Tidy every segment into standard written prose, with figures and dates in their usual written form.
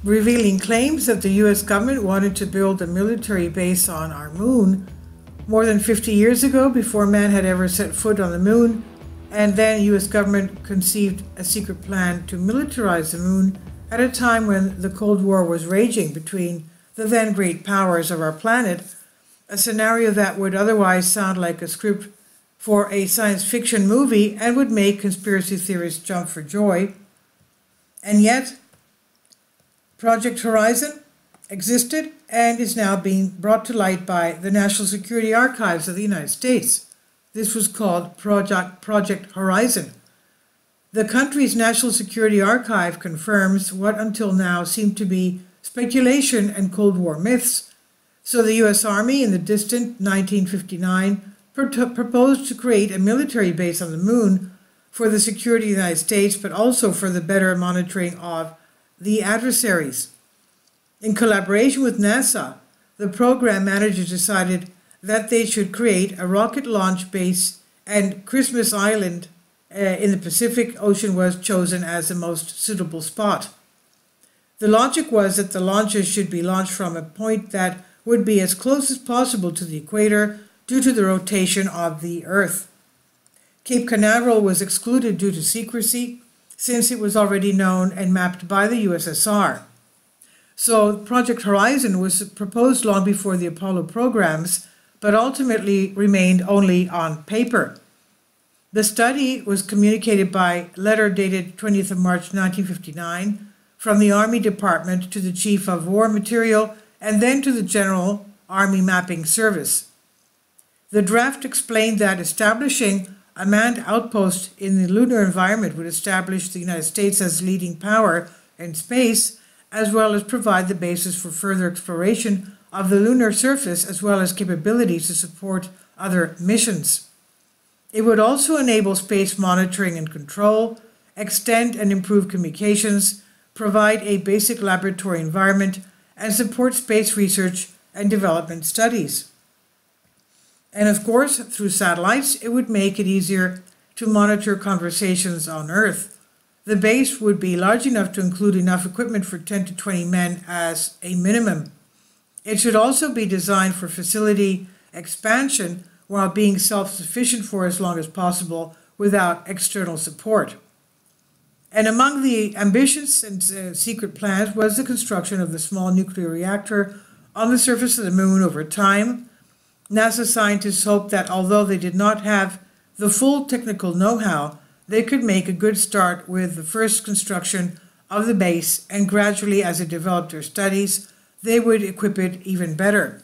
revealing claims that the US government wanted to build a military base on our moon more than 50 years ago, before man had ever set foot on the moon. And then US government conceived a secret plan to militarize the moon at a time when the Cold War was raging between the then great powers of our planet, a scenario that would otherwise sound like a script for a science fiction movie and would make conspiracy theorists jump for joy. And yet, Project Horizon existed and is now being brought to light by the National Security Archives of the United States. This was called Project Horizon. The country's National Security Archive confirms what until now seemed to be speculation and Cold War myths. So the US Army in the distant 1959 proposed to create a military base on the moon for the security of the United States, but also for the better monitoring of the adversaries. In collaboration with NASA, the program managers decided that they should create a rocket launch base, and Christmas Island in the Pacific Ocean was chosen as the most suitable spot. The logic was that the launches should be launched from a point that would be as close as possible to the equator due to the rotation of the Earth. Cape Canaveral was excluded due to secrecy, since it was already known and mapped by the USSR. So Project Horizon was proposed long before the Apollo programs, but ultimately remained only on paper. The study was communicated by letter dated 20th of March 1959 from the Army Department to the Chief of War Material and then to the General Army Mapping Service. The draft explained that establishing a manned outpost in the lunar environment would establish the United States as leading power in space, as well as provide the basis for further exploration of the lunar surface, as well as capabilities to support other missions. It would also enable space monitoring and control, extend and improve communications, provide a basic laboratory environment, and support space research and development studies. And of course, through satellites, it would make it easier to monitor conversations on Earth. The base would be large enough to include enough equipment for 10 to 20 men as a minimum. It should also be designed for facility expansion while being self-sufficient for as long as possible without external support. And among the ambitious and secret plans was the construction of the small nuclear reactor on the surface of the moon over time. NASA scientists hoped that although they did not have the full technical know-how, they could make a good start with the first construction of the base, and gradually, as they developed their studies, they would equip it even better.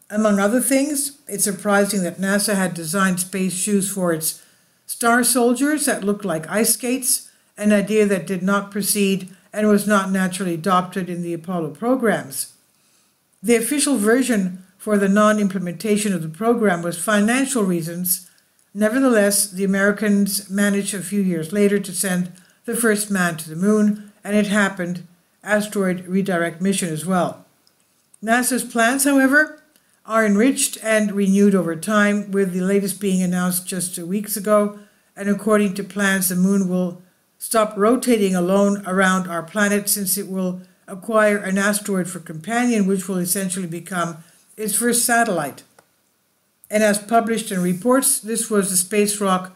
Among other things, it's surprising that NASA had designed space shoes for its star soldiers that looked like ice skates, an idea that did not proceed and was not naturally adopted in the Apollo programs. The official version for the non-implementation of the program was financial reasons. Nevertheless, the Americans managed a few years later to send the first man to the moon, and it happened, asteroid redirect mission as well. NASA's plans, however, are enriched and renewed over time, with the latest being announced just 2 weeks ago, and according to plans, the moon will stop rotating alone around our planet, since it will acquire an asteroid for companion, which will essentially become its first satellite. And as published in reports, this was the space rock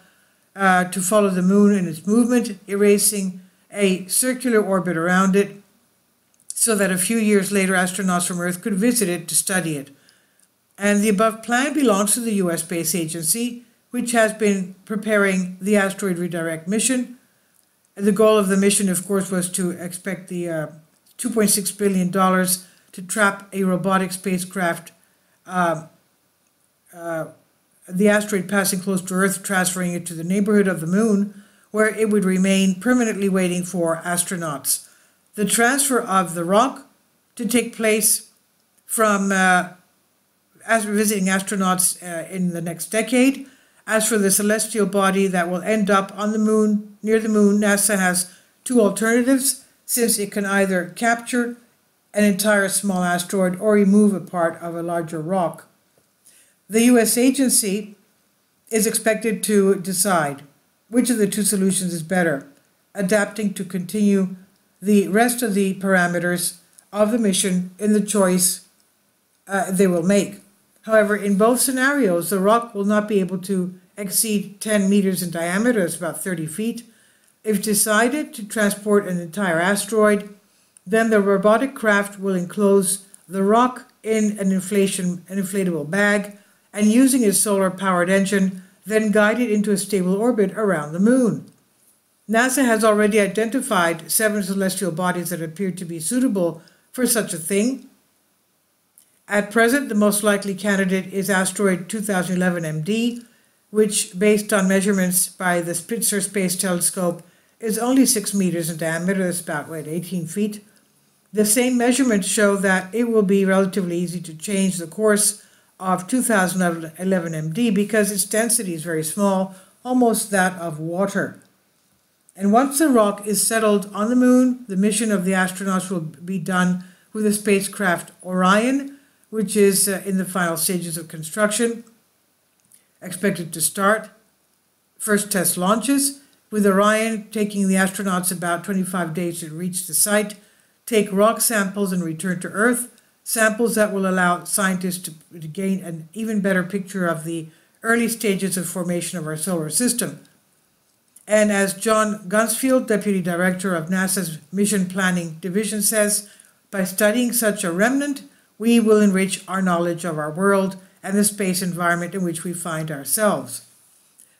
to follow the moon in its movement, erasing a circular orbit around it, so that a few years later astronauts from Earth could visit it to study it. And the above plan belongs to the US Space Agency, which has been preparing the asteroid redirect mission. And the goal of the mission, of course, was to expect the $2.6 billion to trap a robotic spacecraft, the asteroid passing close to Earth, transferring it to the neighborhood of the moon, where it would remain permanently waiting for astronauts. The transfer of the rock to take place from as visiting astronauts in the next decade. As for the celestial body that will end up on the moon, near the moon, NASA has two alternatives, since it can either capture an entire small asteroid or remove a part of a larger rock. The US agency is expected to decide which of the two solutions is better, adapting to continue the rest of the parameters of the mission in the choice they will make. However, in both scenarios, the rock will not be able to exceed 10 meters in diameter, that's about 30 feet. If decided to transport an entire asteroid, then the robotic craft will enclose the rock in an inflatable bag and, using its solar-powered engine, then guide it into a stable orbit around the moon. NASA has already identified 7 celestial bodies that appear to be suitable for such a thing. At present, the most likely candidate is asteroid 2011 MD, which, based on measurements by the Spitzer Space Telescope, is only 6 meters in diameter, that's about 18 feet. The same measurements show that it will be relatively easy to change the course of 2011 MD because its density is very small, almost that of water. And once the rock is settled on the moon, the mission of the astronauts will be done with the spacecraft Orion, which is in the final stages of construction, expected to start. First test launches, with Orion taking the astronauts about 25 days to reach the site, take rock samples and return to Earth, samples that will allow scientists to gain an even better picture of the early stages of formation of our solar system. And as John Gunsfield, Deputy Director of NASA's Mission Planning Division, says, by studying such a remnant, we will enrich our knowledge of our world and the space environment in which we find ourselves.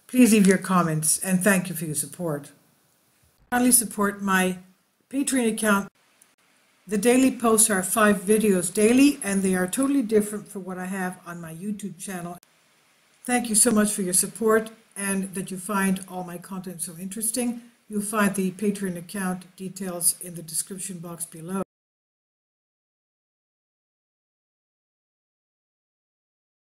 Please leave your comments, and thank you for your support. Kindly support my Patreon account. The daily posts are 5 videos daily, and they are totally different from what I have on my YouTube channel. Thank you so much for your support and that you find all my content so interesting. You'll find the Patreon account details in the description box below.